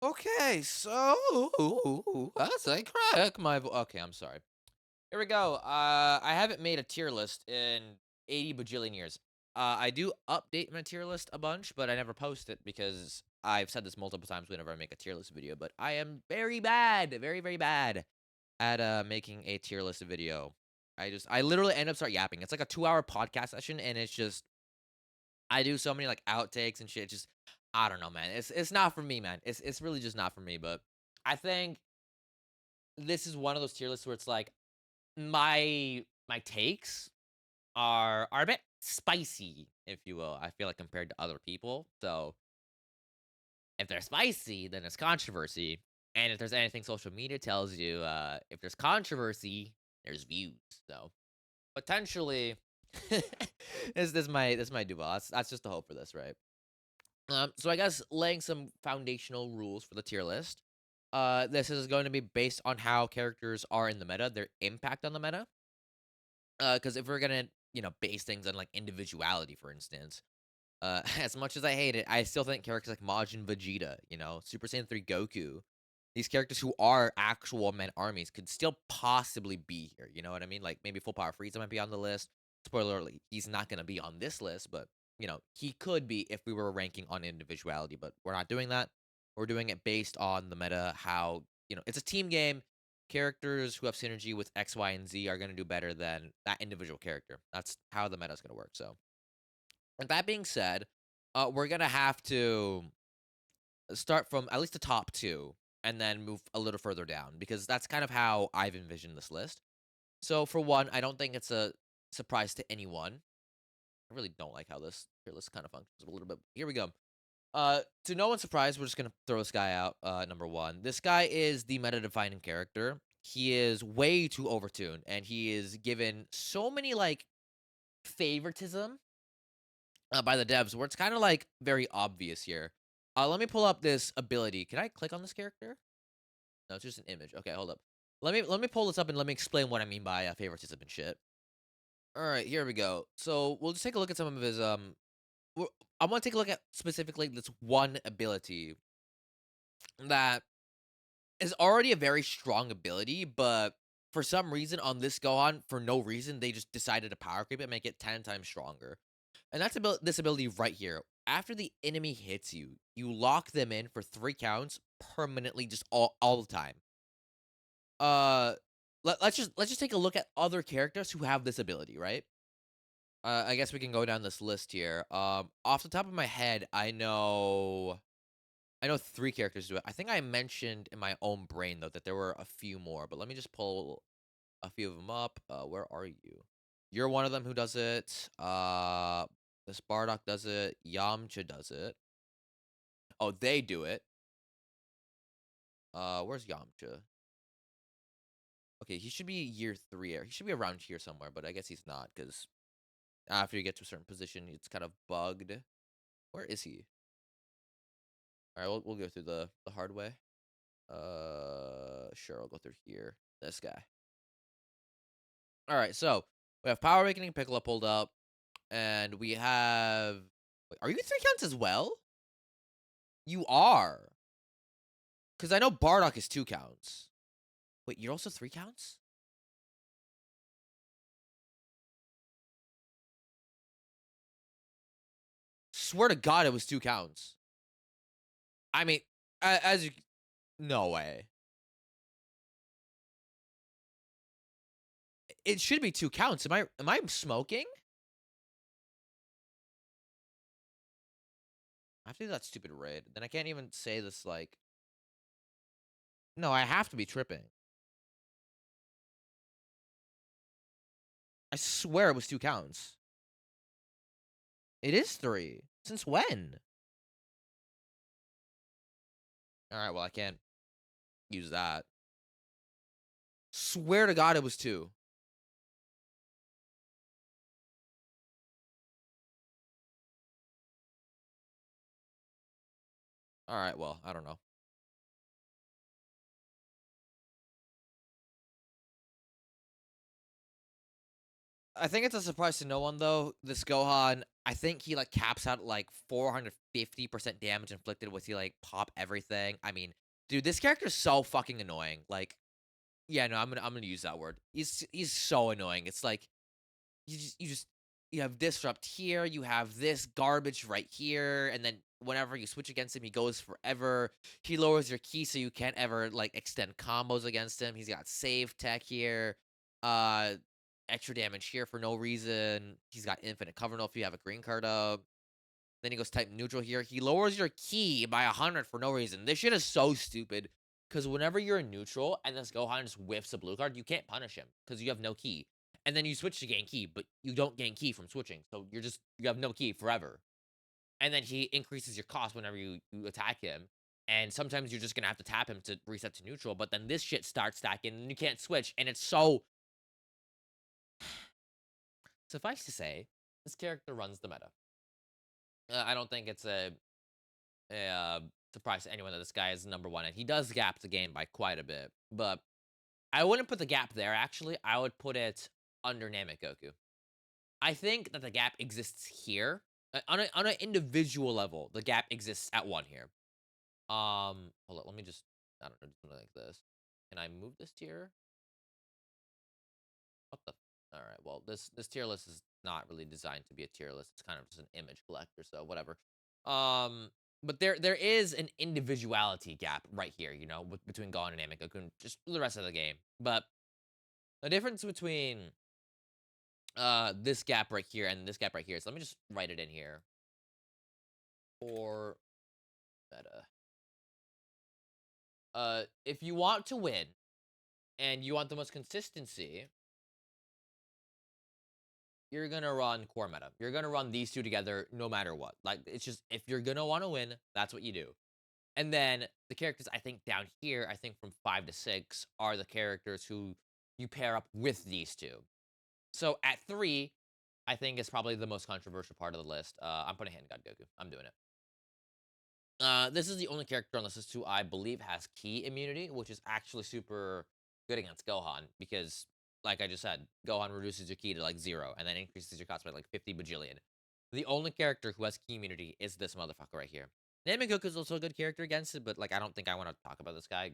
Okay, so as I crack my okay, I'm sorry. Here we go. I haven't made a tier list in 80 bajillion years. I do update my tier list a bunch, but I never post it because I've said this multiple times whenever I make a tier list video, but I am very bad, very, very bad at making a tier list video. I literally end up start yapping. It's like a 2-hour podcast session, and it's just I do so many like outtakes and shit. Just I don't know, man. It's not for me, man. It's really just not for me. But I think this is one of those tier lists where it's like my takes are a bit spicy, if you will. I feel like compared to other people. So if they're spicy, then it's controversy. And if there's anything social media tells you, if there's controversy, there's views. So potentially, this might do well. That's just the hope for this, right? So I guess laying some foundational rules for the tier list. This is going to be based on how characters are in the meta, their impact on the meta. Because if we're gonna, base things on like individuality, for instance, as much as I hate it, I still think characters like Majin Vegeta, Super Saiyan 3 Goku, these characters who are actual men armies could still possibly be here. You know what I mean? Like maybe Full Power Frieza might be on the list. Spoiler alert, he's not gonna be on this list, but he could be if we were ranking on individuality, but we're not doing that. We're doing it based on the meta, how, it's a team game. Characters who have synergy with X, Y, and Z are going to do better than that individual character. That's how the meta is going to work. So, and that being said, we're going to have to start from at least the top two and then move a little further down because that's kind of how I've envisioned this list. So, for one, I don't think it's a surprise to anyone. I really don't like how this tier list kind of functions a little bit. Here we go. To no one's surprise, we're just gonna throw this guy out. Number one, this guy is the meta-defining character. He is way too overtuned, and he is given so many like favoritism by the devs, where it's kind of like very obvious here. Let me pull up this ability. Can I click on this character? No, it's just an image. Okay, hold up. Let me pull this up and let me explain what I mean by favoritism and shit. All right, here we go. So we'll just take a look at some of his w- I want to take a look at specifically this one ability that is already a very strong ability, but for some reason on this Gohan, for no reason, they just decided to power creep it and make it 10 times stronger. And that's this ability right here. After the enemy hits you, you lock them in for 3 counts permanently, just all the time. Uh, let's just take a look at other characters who have this ability, right? I guess we can go down this list here. Off the top of my head, I know 3 characters do it. I think I mentioned in my own brain, though, that there were a few more, but let me just pull a few of them up. Where are you? You're one of them who does it. This Bardock does it. Yamcha does it. Oh, they do it. Where's Yamcha? Okay, he should be year 3. He should be around here somewhere, but I guess he's not, because after you get to a certain position, it's kind of bugged. Where is he? Alright, we'll go through the hard way. Sure, I'll go through here. This guy. All right, so we have Power Awakening Piccolo pulled up, and we have. Wait, are you 3 counts as well? You are, because I know Bardock is 2 counts. Wait, you're also 3 counts? Swear to God, it was 2 counts. I mean, as you, no way. It should be 2 counts. Am I smoking? I have to do that stupid raid. Then I can't even say this like. No, I have to be tripping. I swear it was 2 counts. It is 3. Since when? All right, well I can't use that. Swear to God, it was 2. All right, well, I don't know. I think it's a surprise to no one though. This Gohan, I think he, like, caps out, like, 450% damage inflicted with he, like, pop everything. I mean, dude, this character is so fucking annoying. Like, yeah, no, I'm gonna use that word. He's so annoying. It's like you just you have disrupt here, you have this garbage right here, and then whenever you switch against him, he goes forever. He lowers your key so you can't ever like extend combos against him. He's got save tech here, uh, extra damage here for no reason. He's got infinite cover null if you have a green card up. Then he goes type neutral here. He lowers your key by 100 for no reason. This shit is so stupid. Because whenever you're in neutral and this Gohan just whiffs a blue card, you can't punish him because you have no key. And then you switch to gain key, but you don't gain key from switching. So you have no key forever. And then he increases your cost whenever you attack him. And sometimes you're just gonna have to tap him to reset to neutral. But then this shit starts stacking and you can't switch. And it's so suffice to say, this character runs the meta. I don't think it's a surprise to anyone that this guy is number one, and he does gap the game by quite a bit. But I wouldn't put the gap there. Actually, I would put it under Namek Goku. I think that the gap exists here on an individual level. The gap exists at one here. Hold on. Let me just I don't know do something like this. Can I move this tier? What the? All right. Well, this tier list is not really designed to be a tier list. It's kind of just an image collector, so whatever. But there is an individuality gap right here, between Gohan and Namek and just the rest of the game. But the difference between this gap right here and this gap right here. So let me just write it in here for meta. If you want to win and you want the most consistency, you're gonna run core meta. You're gonna run these two together no matter what. Like, it's just, if you're gonna want to win, that's what you do. And then the characters I think down here, I think from 5 to 6 are the characters who you pair up with these two. So at 3, I think is probably the most controversial part of the list. I'm putting Hidden God Goku. I'm doing it. This is the only character on this list who I believe has key immunity, which is actually super good against Gohan because, like I just said, Gohan reduces your key to like 0 and then increases your cost by like 50 bajillion. The only character who has key immunity is this motherfucker right here. Namecook is also a good character against it, but like I don't think I want to talk about this guy.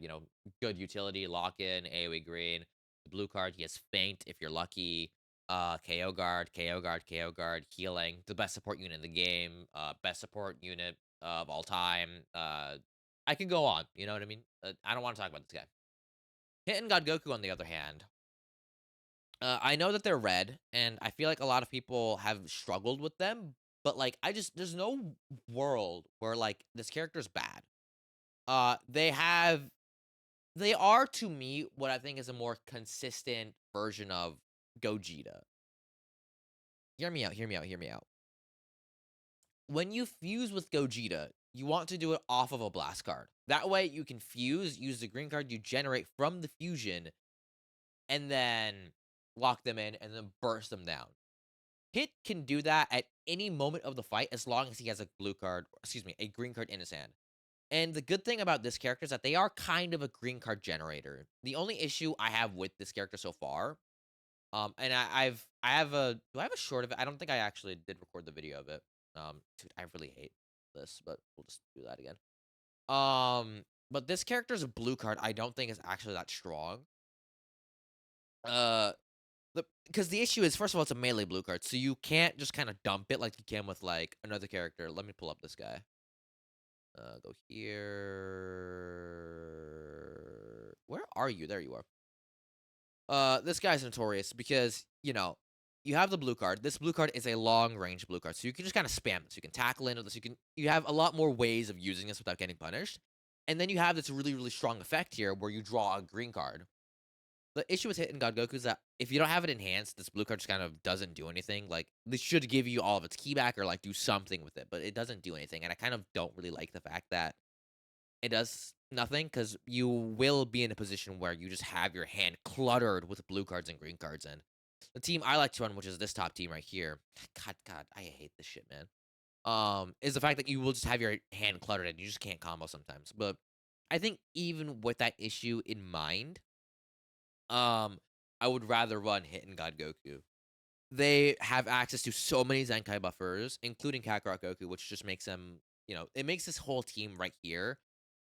Good utility, lock in, AoE green. The blue card, he has faint if you're lucky. KO guard, KO guard, KO guard, healing. The best support unit in the game. Best support unit of all time. I could go on. You know what I mean? I don't want to talk about this guy. Hidden God Goku, on the other hand, I know that they're red, and I feel like a lot of people have struggled with them. But like, there's no world where like this character's bad. They are to me what I think is a more consistent version of Gogeta. Hear me out. Hear me out. Hear me out. When you fuse with Gogeta, you want to do it off of a blast card. That way you can fuse, use the green card you generate from the fusion, and then lock them in and then burst them down. Hit can do that at any moment of the fight as long as he has a a green card in his hand. And the good thing about this character is that they are kind of a green card generator. The only issue I have with this character so far, and I have a do I have a short of it? I don't think I actually did record the video of it. Dude, I really hate this, but we'll just do that again. But this character's a blue card. I don't think is actually that strong. Uh, because the issue is, first of all, it's a melee blue card, so you can't just kind of dump it like you can with like another character. Let me pull up this guy. Go here. Where are you? There you are. This guy's notorious because, you have the blue card. This blue card is a long range blue card, so you can just kind of spam this. You can tackle into this. You have a lot more ways of using this without getting punished. And then you have this really, really strong effect here where you draw a green card. The issue with Hidden God Goku is that if you don't have it enhanced, this blue card just kind of doesn't do anything. Like, this should give you all of its key back or like do something with it, but it doesn't do anything. And I kind of don't really like the fact that it does nothing because you will be in a position where you just have your hand cluttered with blue cards and green cards. And the team I like to run, which is this top team right here, God, I hate this shit, man. Is the fact that you will just have your hand cluttered and you just can't combo sometimes. But I think even with that issue in mind, I would rather run Hidden God Goku. they have access to so many Zenkai buffers, including Kakarot Goku, which just makes them, it makes this whole team right here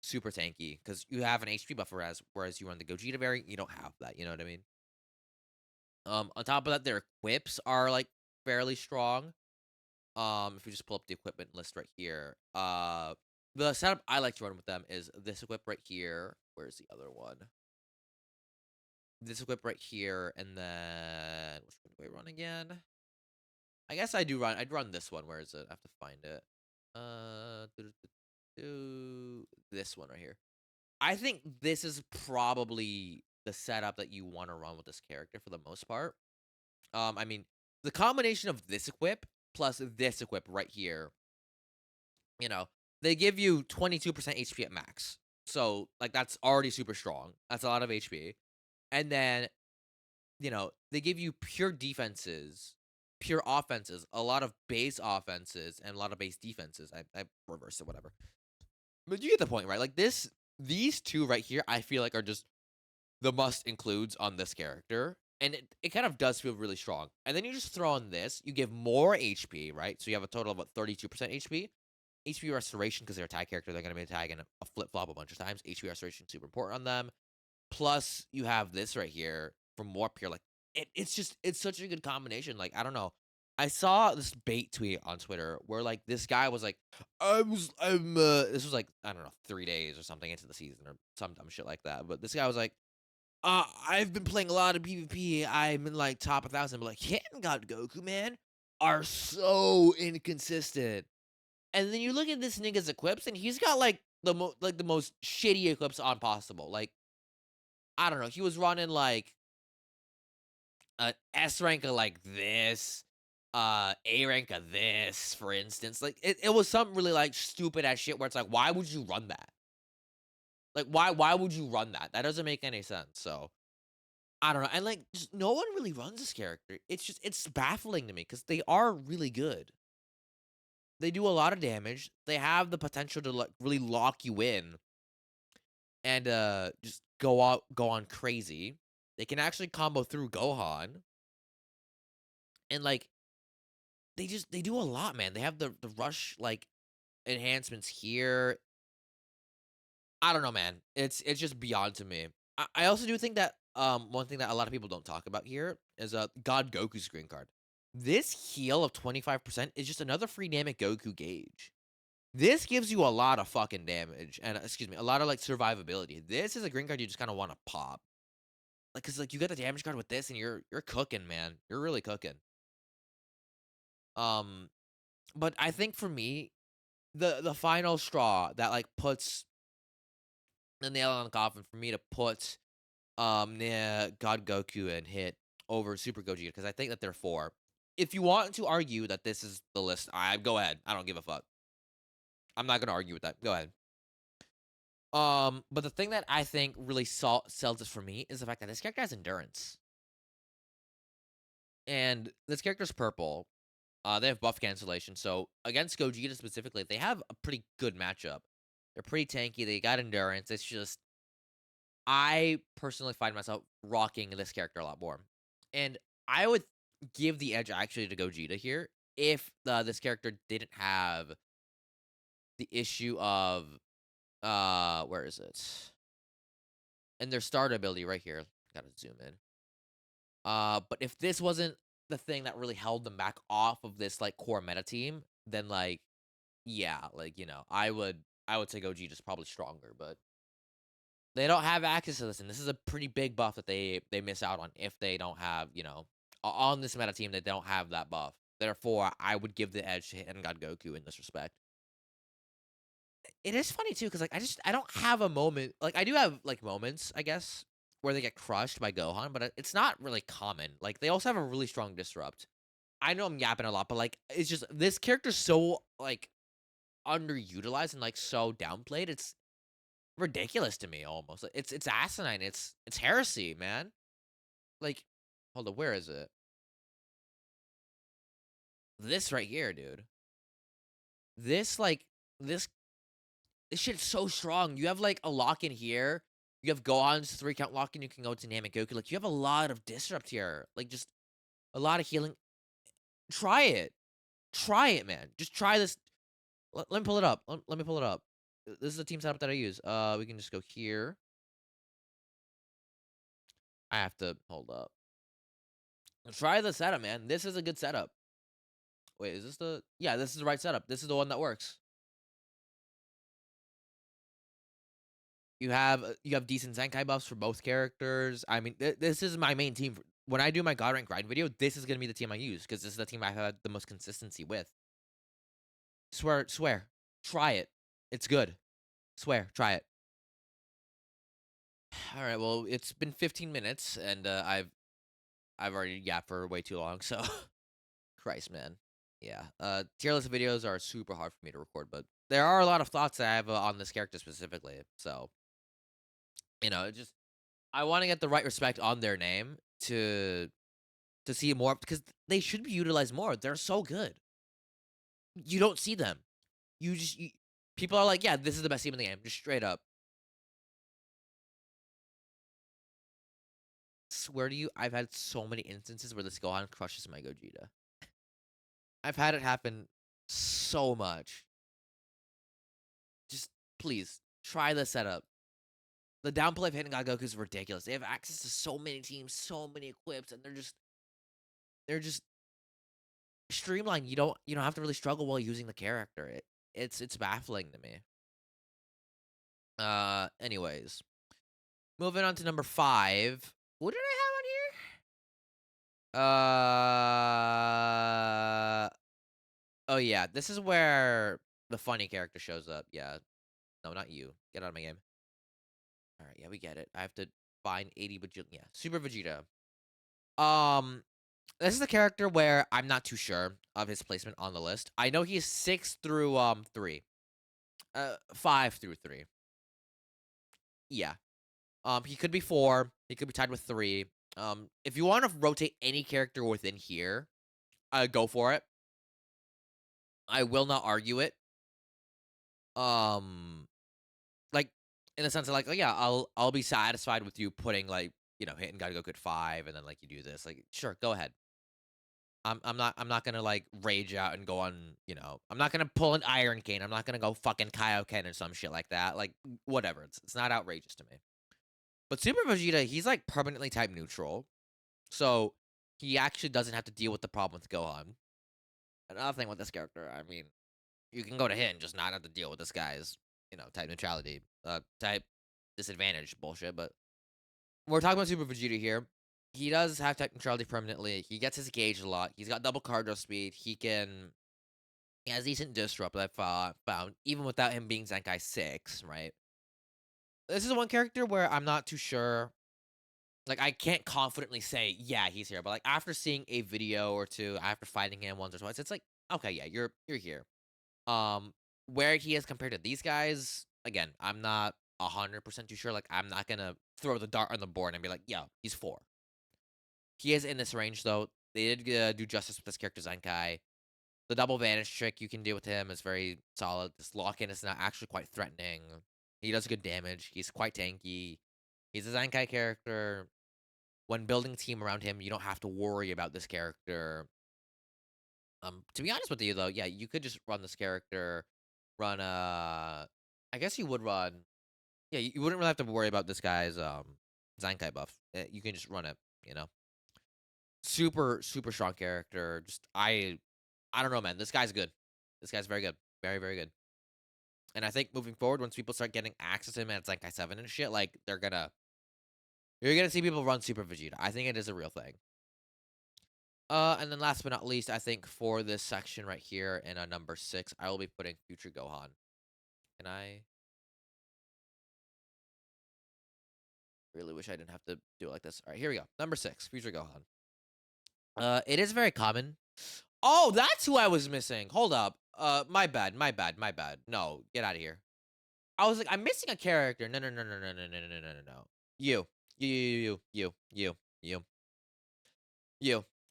super tanky because you have an HP buffer whereas you run the Gogeta variant, you don't have that. You know what I mean? On top of that, their equips are like fairly strong. If we just pull up the equipment list right here, the setup I like to run with them is this equip right here. Where's the other one? This equip right here, and then which one do I run again? I guess I do run. I'd run this one. Where is it? I have to find it. This one right here. I think this is probably the setup that you want to run with this character for the most part. I mean, the combination of this equip plus this equip right here, you know, they give you 22% HP at max. So, like, that's already super strong. That's a lot of HP. And then, they give you pure defenses, pure offenses, a lot of base offenses, and a lot of base defenses. I reversed it, whatever. But you get the point, right? Like, these two right here, I feel like are just the must includes on this character. And it kind of does feel really strong. And then you just throw on this, you give more HP, right? So you have a total of what, 32% HP. HP restoration, because they're a tag character, they're going to be tagging a flip flop a bunch of times. HP restoration super important on them. Plus, you have this right here for more pure. Like, it's such a good combination. Like, I don't know. I saw this bait tweet on Twitter where like this guy was like, this was like, I don't know, 3 days or something into the season or some dumb shit like that. But this guy was like, I've been playing a lot of PvP. I'm in like top 1,000, but like Hit and God Goku, man, are so inconsistent. And then you look at this nigga's equips, and he's got like the most shitty equips on possible. Like, I don't know, he was running like an S rank of like this, A rank of this, for instance. Like it was something really like stupid ass shit where it's like, why would you run that? Like, why would you run that? That doesn't make any sense. So I don't know. And like, just no one really runs this character. It's baffling to me because they are really good. They do a lot of damage. They have the potential to like really lock you in and just go on crazy. They can actually combo through Gohan. And like they do a lot, man. They have the rush like enhancements here. I don't know, man. It's just beyond to me. I also do think that one thing that a lot of people don't talk about here is God Goku's green card. This heal of 25% is just another free Namek Goku gauge. This gives you a lot of fucking damage and excuse me, a lot of like survivability. This is a green card you just kind of want to pop. Like cuz like you get the damage card with this and you're cooking, man. You're really cooking. Um but I think for me the final straw that like puts the nail on the coffin for me to put God Goku and Hit over Super Gogeta because I think that they're four. If you want to argue that this is the list, I go ahead. I don't give a fuck. I'm not gonna argue with that. Go ahead. But the thing that I think really sells it for me is the fact that this character has endurance, and this character's purple. They have buff cancellation, so against Gogeta specifically, they have a pretty good matchup. They're pretty tanky. They got endurance. It's just I personally find myself rocking this character a lot more, and I would give the edge actually to Gogeta here if this character didn't have the issue of where is it? And their start ability right here. Gotta zoom in. But if this wasn't the thing that really held them back off of this like core meta team, then like yeah, like I would say Gogeta's probably stronger, but they don't have access to this, and this is a pretty big buff that they miss out on if they don't have on this meta team they don't have that buff. Therefore, I would give the edge to Hidden God Goku in this respect. It is funny too, because like I don't have a moment like I do have like moments, I guess, where they get crushed by Gohan, but it's not really common. Like they also have a really strong disrupt. I know I'm yapping a lot, but like it's just this character's so like underutilized and like so downplayed. It's ridiculous to me almost. It's asinine. It's heresy, man. Like, hold on, where is it? This right here, dude. This like this This shit's so strong. You have like a lock in here. You have Gohan's 3 count lock in. You can go to Namek Goku. Like you have a lot of disrupt here. Like just a lot of healing. Try it. Try it, man. Just try this. Let me pull it up. Let me pull it up. This is the team setup that I use. We can just go here. I have to hold up. Try the setup, man. This is a good setup. Wait, is this the? Yeah, this is the right setup. This is the one that works. You have decent Zenkai buffs for both characters. I mean, this is my main team. When I do my God rank grind video, this is gonna be the team I use because this is the team I've had the most consistency with. Swear, try it. It's good. Swear, try it. All right. Well, it's been 15 minutes, and I've already yapped for way too long. So, Christ, man. Yeah. Tier list videos are super hard for me to record, but there are a lot of thoughts that I have on this character specifically. So, it just I want to get the right respect on their name to see more because they should be utilized more. They're so good. You don't see them. People are like, yeah, this is the best team in the game, just straight up. Swear to you, I've had so many instances where this Gohan crushes my Gogeta. I've had it happen so much. Just please try the setup. The downplay of hitting God Goku is ridiculous. They have access to so many teams, so many equips, and they're just streamlined. You don't have to really struggle while using the character. It's baffling to me. Anyways, moving on to number 5. What did I have on here? Oh yeah, this is where the funny character shows up. Yeah, no, not you. Get out of my game. All right, yeah, we get it. I have to find 80 bajillion. Yeah, Super Vegeta. Um, this is the character where I'm not too sure of his placement on the list. I know he's 6 through 3. 5 through 3. Yeah. He could be 4. He could be tied with 3. If you want to rotate any character within here, go for it. I will not argue it. Like in the sense of like, oh yeah, I'll be satisfied with you putting like hitting Gotta Go at 5, and then like you do this. Like, sure, go ahead. I'm not gonna like rage out and go on. I'm not gonna pull an Iron Cane. I'm not gonna go fucking Kaioken or some shit like that. Like whatever. It's not outrageous to me. But Super Vegeta, he's like permanently type neutral. So he actually doesn't have to deal with the problem with Gohan. Another thing with this character, I mean, you can go to hit and just not have to deal with this guy's, type neutrality, type disadvantage bullshit. But we're talking about Super Vegeta here. He does have type neutrality permanently. He gets his gauge a lot. He's got double cardio speed. He has decent disrupt that I've found, even without him being Zenkai 6, right? This is one character where I'm not too sure. Like, I can't confidently say, yeah, he's here. But like after seeing a video or two, after fighting him once or twice, it's like, okay, yeah, you're here. Where he is compared to these guys, again, I'm not 100% too sure. Like, I'm not gonna throw the dart on the board and be like, yeah, he's 4. He is in this range though. They did do justice with this character Zenkai. The double vanish trick you can do with him is very solid. This lock in is not actually quite threatening. He does good damage. He's quite tanky. He's a Zenkai character. When building a team around him, you don't have to worry about this character. To be honest with you though, yeah, you could just run this character, run I guess you would run. Yeah, you wouldn't really have to worry about this guy's Zenkai buff. You can just run it, you know. Super super strong character. Just I don't know, man. This guy's good. This guy's very good. Very very good. And I think moving forward, once people start getting access to him at Zenkai 7 and shit, like you're gonna see people run Super Vegeta. I think it is a real thing. And then last but not least, I think for this section right here in number 6, I will be putting Future Gohan. Can I really wish I didn't have to do it like this? All right, here we go. Number 6, Future Gohan. It is very common. Oh, that's who I was missing. Hold up. My bad. My bad. My bad. No, get out of here. I was like, I'm missing a character. No, no, no, no, no, no, no, no, no, no, no, no. You. You.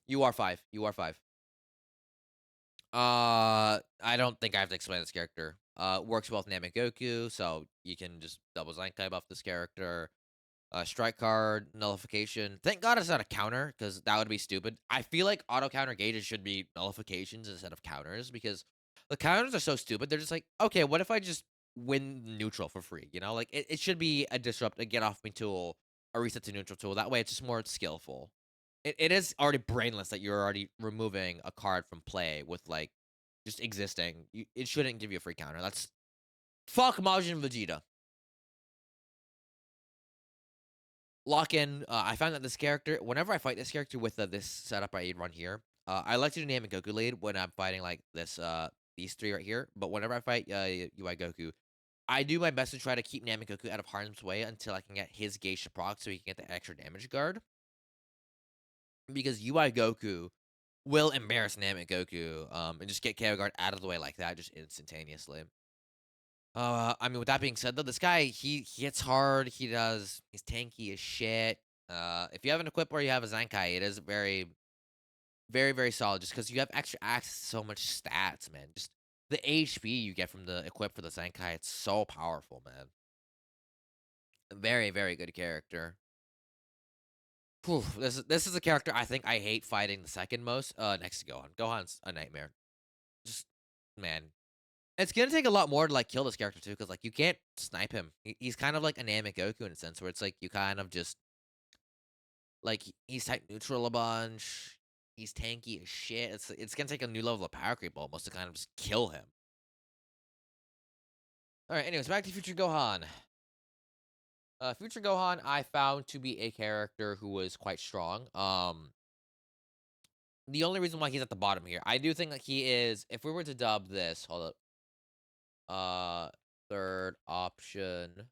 You are 5. You are 5. I don't think I have to explain this character. Works well with Namek Goku, so you can just double Zenkai buff this character. Strike card, nullification. Thank God it's not a counter, because that would be stupid. I feel like auto counter gauges should be nullifications instead of counters, because the counters are so stupid. They're just like, okay, what if I just win neutral for free? You know, like it should be a disrupt, a get off me tool, a reset to neutral tool. That way it's just more skillful. It is already brainless that you're already removing a card from play with like just existing. It shouldn't give you a free counter. That's fuck Majin Vegeta. Lock in. I found that this character, whenever I fight this character with this setup I run here, I like to do Namek Goku lead when I'm fighting like this, these three right here. But whenever I fight UI Goku, I do my best to try to keep Namek Goku out of harm's way until I can get his Geisha proc so he can get the extra damage guard. Because UI Goku will embarrass Namek Goku, and just get KO guard out of the way like that, just instantaneously. I mean, with that being said, though, this guy he hits hard. He's tanky as shit. If you have an equip where you have a Zenkai, it is very, very, very solid. Just because you have extra access to so much stats, man. Just the HP you get from the equip for the Zenkai, it's so powerful, man. Very, very good character. Whew, this is a character I think I hate fighting the second most. Next to Gohan. Gohan's a nightmare. Just man, it's gonna take a lot more to like kill this character too, because like you can't snipe him. He's kind of like a Namek Goku in a sense, where it's like you kind of just like he's type neutral a bunch. He's tanky as shit. It's gonna take a new level of power creep almost to kind of just kill him. All right. Anyways, back to Future Gohan. Future Gohan, I found to be a character who was quite strong. The only reason why he's at the bottom here, I do think that he is. If we were to dub this, hold up. Third option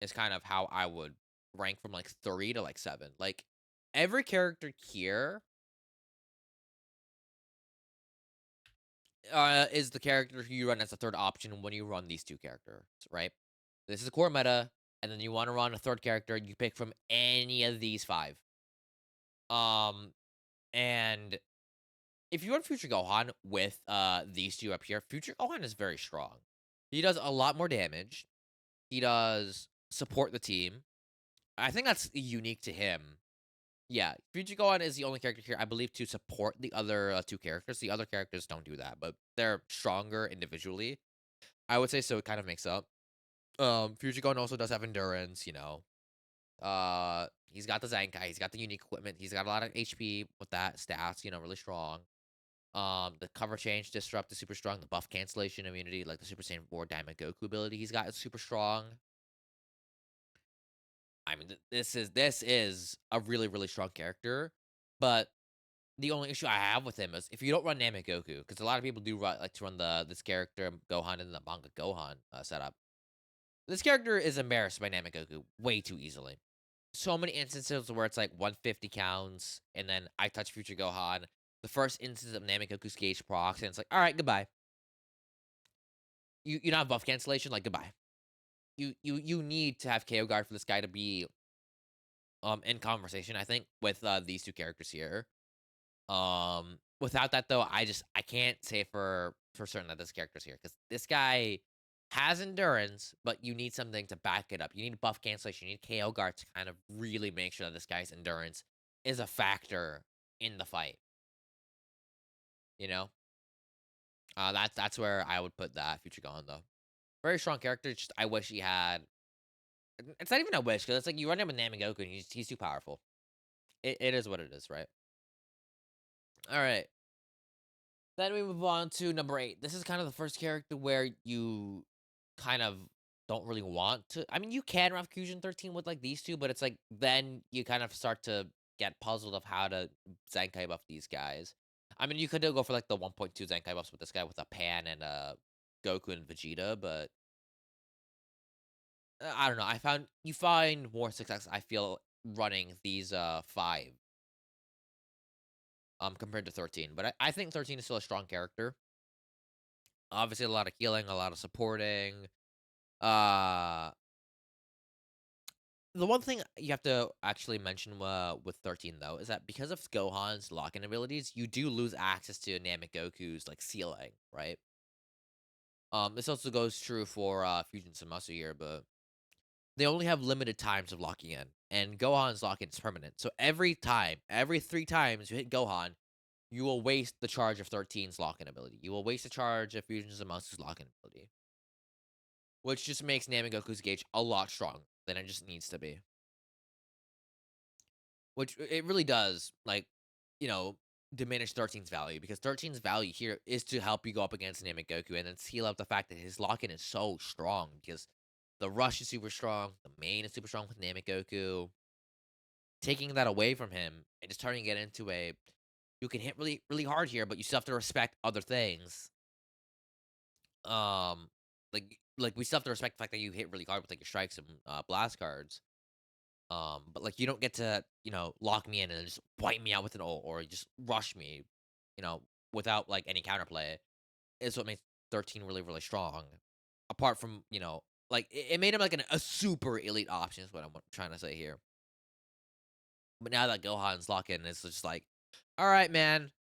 is kind of how I would rank from like 3 to like 7. Like every character here is the character who you run as a third option when you run these two characters, right? This is a core meta, and then you want to run a third character, you pick from any of these 5. Um, and if you run Future Gohan with these two up here, Future Gohan is very strong. He does a lot more damage. He does support the team. I think that's unique to him. Yeah, Future Gohan is the only character here, I believe, to support the other two characters. The other characters don't do that, but they're stronger individually. I would say so. It kind of makes up. Future Gohan also does have endurance. You know, he's got the Zankai. He's got the unique equipment. He's got a lot of HP with that stats. You know, really strong. The cover change disrupt is super strong. The buff cancellation immunity, like the Super Saiyan 4 Diamond Goku ability, he's got is super strong. I mean, this is a really really strong character, but the only issue I have with him is if you don't run Namek Goku, because a lot of people do like to run this character Gohan in the manga Gohan setup. This character is embarrassed by Namek Goku way too easily. So many instances where it's like 150 counts, and then I touch Future Gohan. The first instance of Namek Goku's gauge procs, and it's like, all right, goodbye. You not have buff cancellation, like goodbye. You need to have KO guard for this guy to be in conversation. I think with these two characters here. Without that though, I can't say for certain that this character's here because this guy has endurance, but you need something to back it up. You need buff cancellation. You need KO guard to kind of really make sure that this guy's endurance is a factor in the fight. You know, that's where I would put that Future Gohan though. Very strong character. Just I wish he had. It's not even a wish because it's like you run him with Namigoku and he's too powerful. It is what it is, right? All right. Then we move on to number 8. This is kind of the first character where you kind of don't really want to. I mean, you can run Fusion 13 with like these two, but it's like then you kind of start to get puzzled of how to Zenkai buff these guys. I mean, you could go for like the 1.2 Zenkai buffs with this guy with a Pan and Goku and Vegeta, but I don't know. I found you find more success. I feel running these 5 compared to 13, but I think 13 is still a strong character. Obviously, a lot of healing, a lot of supporting. Uh, the one thing you have to actually mention with 13 though is that because of Gohan's lock-in abilities, you do lose access to Namek Goku's like ceiling, right? This also goes true for Fusion Zamasu here, but they only have limited times of locking in, and Gohan's lock-in is permanent. So every time, every 3 times you hit Gohan, you will waste the charge of 13's lock-in ability. You will waste the charge of Fusion Zamasu's lock-in ability, which just makes Namegoku's gauge a lot stronger than it just needs to be. Which it really does, like, you know, diminish 13's value, because 13's value here is to help you go up against Namegoku and then seal up the fact that his lock-in is so strong, because the rush is super strong, the main is super strong with Namegoku. Taking that away from him and just turning it into a, you can hit really, really hard here, but you still have to respect other things. Um, like we still have to respect the fact that you hit really hard with like your strikes and blast cards. But like you don't get to, lock me in and just wipe me out with an ult or just rush me, you know, without like any counterplay. Is what makes 13 really, really strong. Apart from, like it made him like a super elite option, is what I'm trying to say here. But now that Gohan's lock in, it's just like, all right, man,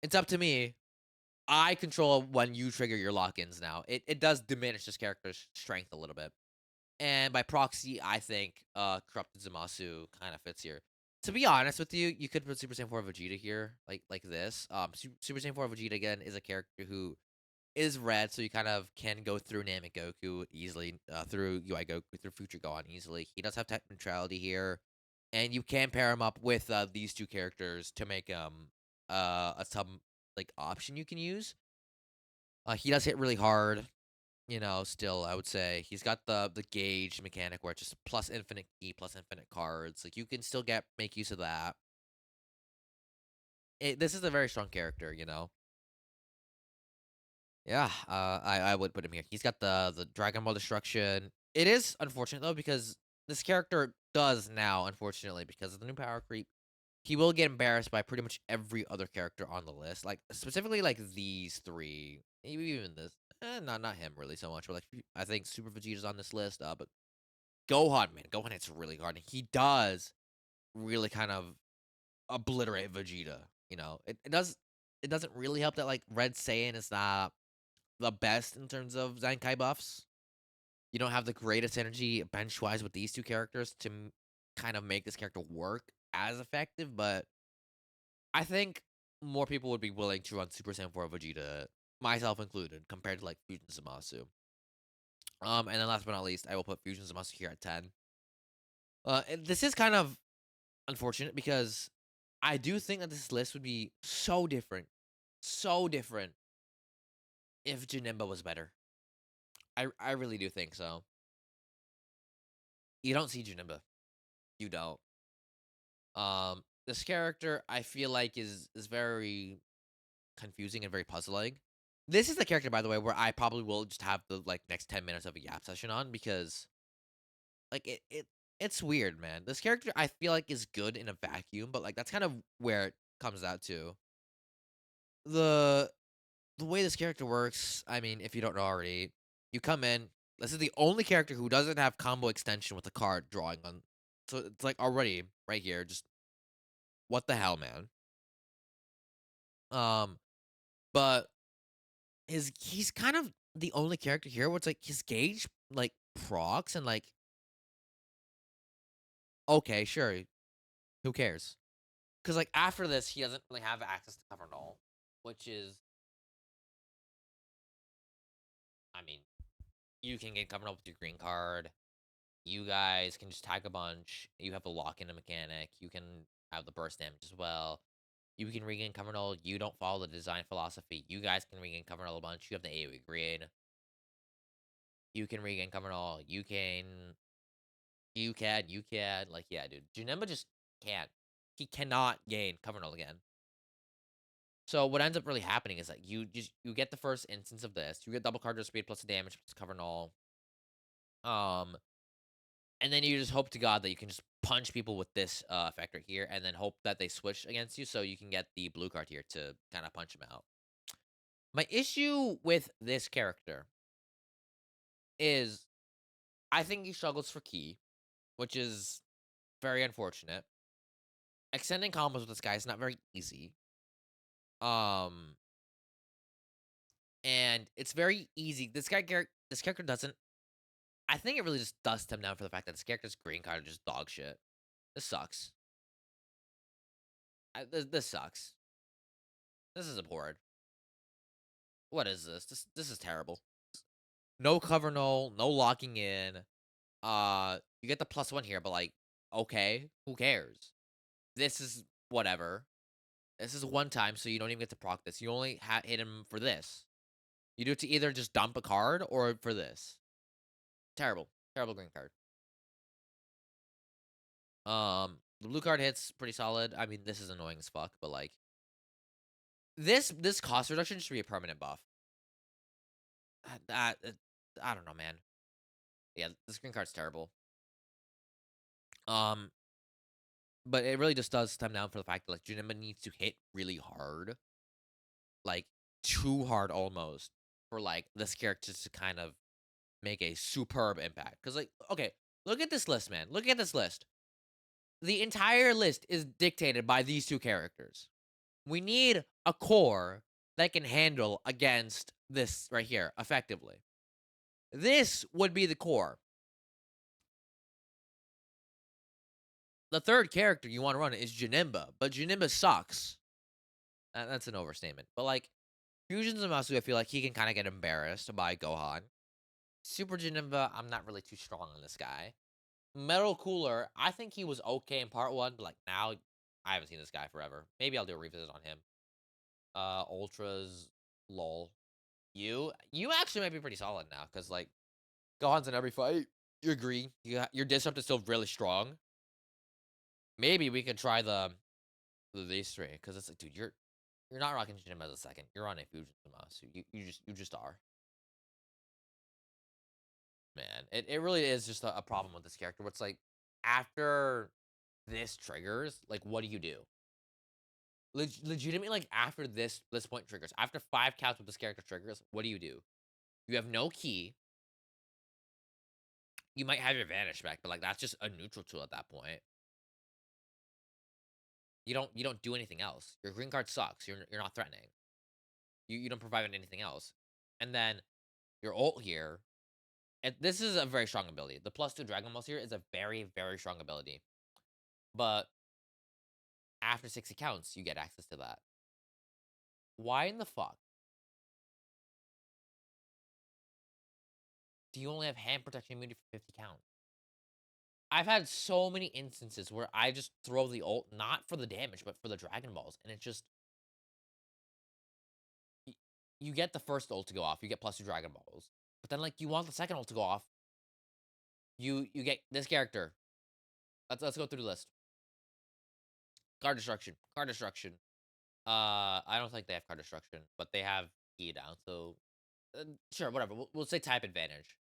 it's up to me. I control when you trigger your lock-ins now. It does diminish this character's strength a little bit. And by proxy, I think Corrupted Zamasu kind of fits here. To be honest with you, you could put Super Saiyan 4 Vegeta here, like this. Super Saiyan 4 Vegeta again is a character who is red, so you kind of can go through Namegoku easily, through UI Goku, through Future Gohan easily. He does have type neutrality here, and you can pair him up with these two characters to make a sub like option you can use. He does hit really hard. Still, I would say he's got the gauge mechanic where it's just plus infinite key, plus infinite cards. Like you can still make use of that. This is a very strong character. Yeah, I would put him here. He's got the Dragon Ball destruction. It is unfortunate though, because this character does now, unfortunately, because of the new power creep, he will get embarrassed by pretty much every other character on the list. Like specifically like these three, maybe even this. Not him really so much, but like I think Super Vegeta's on this list. But Gohan, man, Gohan hits really hard. And he does really kind of obliterate Vegeta. It doesn't really help that like Red Saiyan is not the best in terms of Zenkai buffs. You don't have the greatest energy bench wise with these two characters to kind of make this character work as effective, but I think more people would be willing to run Super Saiyan 4 Vegeta, myself included, compared to like Fusion Zamasu. And then last but not least, I will put Fusion Zamasu here at 10. And this is kind of unfortunate because I do think that this list would be so different if Janemba was better. I really do think so. You don't see Janemba. You don't. This character I feel like is very confusing and very puzzling. This is the character, by the way, where I probably will just have the like next 10 minutes of a yap session on, because like it's weird, man. This character I feel like is good in a vacuum, but like that's kind of where it comes out to. The the way this character works, I mean, if you don't know already, you come in. This is the only character who doesn't have combo extension with a card drawing on. So it's like already right here, just what the hell, man. Um, but he's kind of the only character here where it's like his gauge like procs and like, okay, sure, who cares? Because like after this, he doesn't really have access to cover null, which is, I mean, you can get cover null with your green card. You guys can just tag a bunch. You have a lock in a mechanic. You can have the burst damage as well. You can regain cover null. You don't follow the design philosophy. You guys can regain cover null a bunch. You have the AoE green. You can regain cover null. You can. Like, yeah, dude. Janemba just can't. He cannot gain cover null again. So what ends up really happening is that you get the first instance of this. You get double card speed plus damage plus cover null. Um, and then you just hope to God that you can just punch people with this effect right here, and then hope that they switch against you, so you can get the blue card here to kind of punch them out. My issue with this character is I think he struggles for key, which is very unfortunate. Extending combos with this guy is not very easy. Um, and it's very easy. This character doesn't I think it really just does stem down for the fact that this character's green card is just dog shit. This sucks. This sucks. This is abhorrent. What is this? This is terrible. No cover null, no locking in. You get the +1 here, but like, okay, who cares? This is whatever. This is one time, so you don't even get to proc this. You only hit him for this. You do it to either just dump a card or for this. Terrible. Terrible green card. The blue card hits pretty solid. I mean, this is annoying as fuck, but like this cost reduction should be a permanent buff. I don't know, man. Yeah, this green card's terrible. Um, but it really just does stem down for the fact that like Janemba needs to hit really hard, like too hard almost, for like this character to kind of make a superb impact. Because like, okay, look at this list, man. Look at this list. The entire list is dictated by these two characters. We need a core that can handle against this right here effectively. This would be the core. The third character you want to run is Janemba, but Janemba sucks. That's an overstatement. But like Fusion Zamasu, I feel like he can kind of get embarrassed by Gohan. Super Janemba, I'm not really too strong on this guy. Metal Cooler, I think he was okay in part 1, but like now I haven't seen this guy forever. Maybe I'll do a revisit on him. Ultras, lol. You actually might be pretty solid now, because like Gohan's in every fight. You agree? Your disrupt is still really strong. Maybe we could try these three, because it's like, dude, you're not rocking Shinima as a second. You're on a Fusion Zamasu. You just are. Man, it really is just a problem with this character. Where it's like after this triggers, like what do you do? Legitimately, like after this point triggers, after 5 counts with this character triggers, what do? You have no key. You might have your vanish back, but like that's just a neutral tool at that point. You don't do anything else. Your green card sucks. You're not threatening. You don't provide anything else. And then your ult here, and this is a very strong ability. The +2 Dragon Balls here is a very, very strong ability. But after 60 counts, you get access to that. Why in the fuck do you only have hand protection immunity for 50 counts? I've had so many instances where I just throw the ult, not for the damage, but for the Dragon Balls, and it just y- you get the first ult to go off, you get +2 Dragon Balls, but then like you want the second ult to go off, you get this character. Let's go through the list. Card destruction, card destruction. I don't think they have card destruction, but they have key down. So sure, whatever. We'll say type advantage.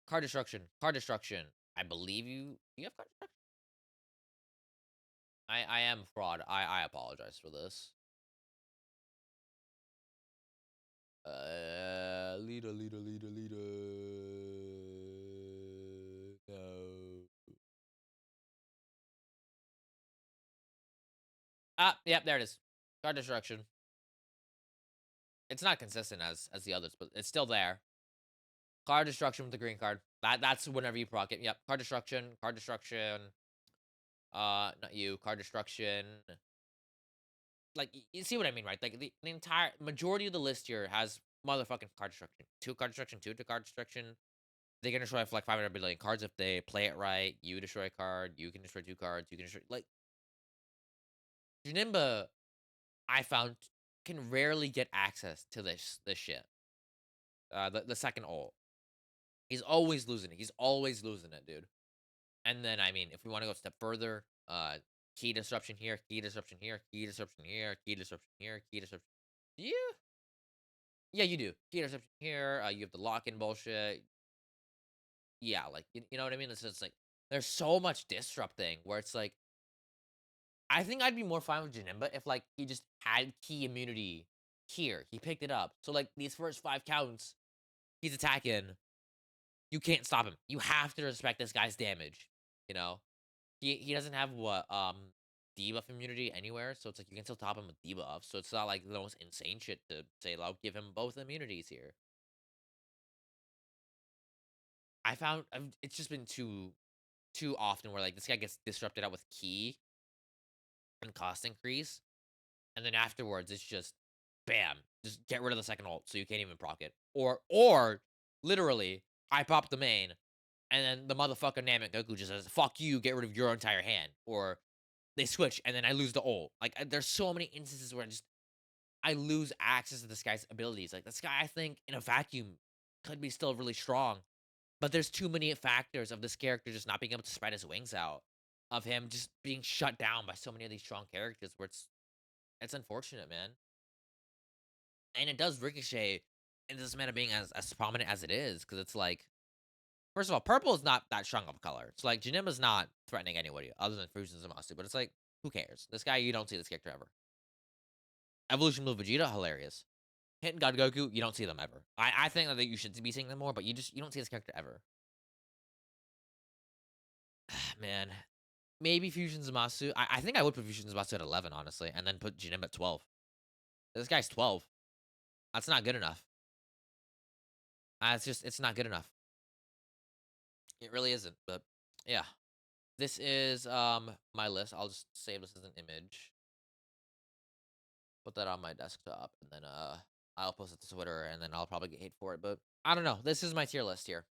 Card destruction, card destruction. I believe you have card destruction. I am fraud. I apologize for this. Leader. No. Ah, yep, there it is. Card destruction. It's not consistent as the others, but it's still there. Card destruction with the green card. That's whenever you proc it. Yep. Card destruction. Card destruction. Not you. Card destruction. Like you see what I mean, right? Like the entire majority of the list here has motherfucking card destruction. 2 card destruction. 2 to card destruction. They can destroy for like 500 billion cards if they play it right. You destroy a card. You can destroy 2 cards. You can destroy like Janemba. I found can rarely get access to this shit. The second ult. He's always losing it. He's always losing it, dude. And then, I mean, if we want to go a step further, key disruption here, key disruption here, key disruption here, key disruption here, key disruption. Yeah, yeah, you do. Key disruption here. You have the lock-in bullshit. Yeah, like you know what I mean. It's just like there's so much disrupting where it's like I think I'd be more fine with Janemba if like he just had key immunity here. He picked it up. So like these first 5 counts, he's attacking. You can't stop him. You have to respect this guy's damage. You know. He doesn't have what debuff immunity anywhere, so it's like you can still top him with debuff. So it's not like the most insane shit to say. I'll give him both immunities here. It's just been too often where, like, this guy gets disrupted out with ki and cost increase, and then afterwards, it's just bam, just get rid of the second ult so you can't even proc it. Or literally, I pop the main, and then the motherfucker Namek Goku just says, "Fuck you, get rid of your entire hand." Or they switch, and then I lose the ult. Like, there's so many instances where I lose access to this guy's abilities. Like, this guy, I think, in a vacuum, could be still really strong, but there's too many factors of this character just not being able to spread his wings out, of him just being shut down by so many of these strong characters where it's unfortunate, man. And it does ricochet into this meta being as prominent as it is, because it's like, first of all, purple is not that strong of a color. It's like Janemma's not threatening anybody other than Fusion Zamasu, but it's like, who cares? This guy, you don't see this character ever. Evolution Blue Vegeta, hilarious. Hit God Goku, you don't see them ever. I think that you should be seeing them more, but you don't see this character ever. Man, maybe Fusion Zamasu. I think I would put Fusion Zamasu at 11, honestly, and then put Janemba at 12. This guy's 12. That's not good enough. It's not good enough. It really isn't. But yeah, this is my list. I'll just save this as an image, put that on my desktop, and then I'll post it to Twitter, and then I'll probably get hate for it. But I don't know. This is my tier list here.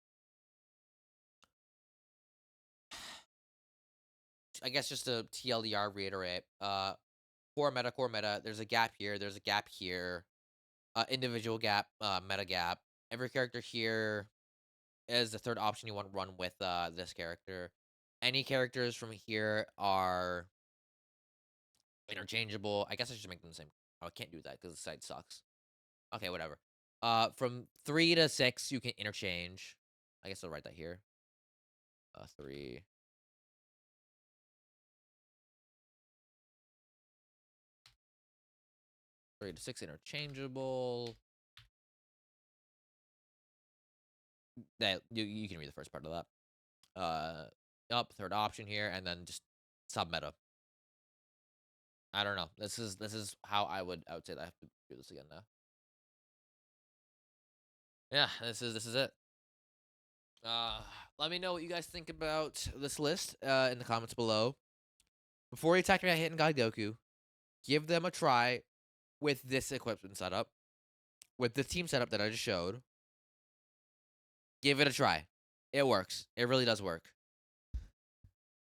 I guess just to TLDR reiterate, core meta. There's a gap here. There's a gap here. Individual gap, meta gap. Every character here is the third option you want to run with this character. Any characters from here are interchangeable. I guess I should make them the same. Oh, I can't do that because the site sucks. Okay, whatever. From 3 to 6, you can interchange. I guess I'll write that here. 3. 3 to 6 interchangeable. That you can read the first part of that. Third option here, and then just sub meta. I don't know. This is how I would say that I have to do this again now. Yeah, this is it. Let me know what you guys think about this list in the comments below. Before you attack me at Hidden God Goku, give them a try with this equipment setup, with the team setup that I just showed. Give it a try. It works. It really does work.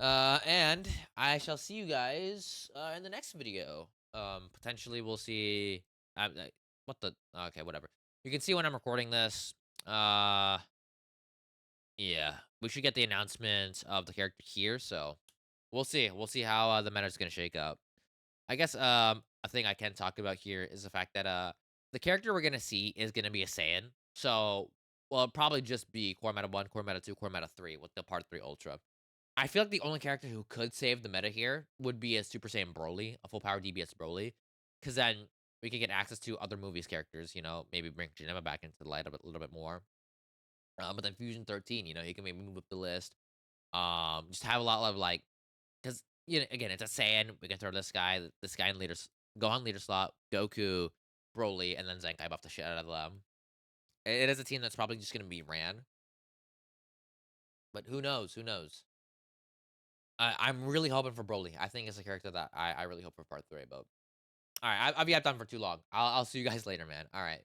And I shall see you guys in the next video. Potentially we'll see. What the? Okay, whatever. You can see when I'm recording this. Yeah, we should get the announcement of the character here. So we'll see. We'll see how the meta is gonna shake up. I guess a thing I can talk about here is the fact that the character we're gonna see is gonna be a Saiyan. So well, it'll probably just be Core Meta 1, Core Meta 2, Core Meta 3 with the Part 3 Ultra. I feel like the only character who could save the meta here would be a Super Saiyan Broly, a full power DBS Broly, because then we could get access to other movies characters. You know, maybe bring Janemma back into the light a little bit more. But then Fusion 13, you know, you can maybe move up the list. Just have a lot of like, because you know, again, it's a Saiyan. We can throw this guy in Gohan leader slot, Goku, Broly, and then Zenkai buff the shit out of them. It is a team that's probably just gonna be ran, but who knows? Who knows? I'm really hoping for Broly. I think it's a character that I really hope for part 3. But all right, I've yapped on for too long. I'll see you guys later, man. All right.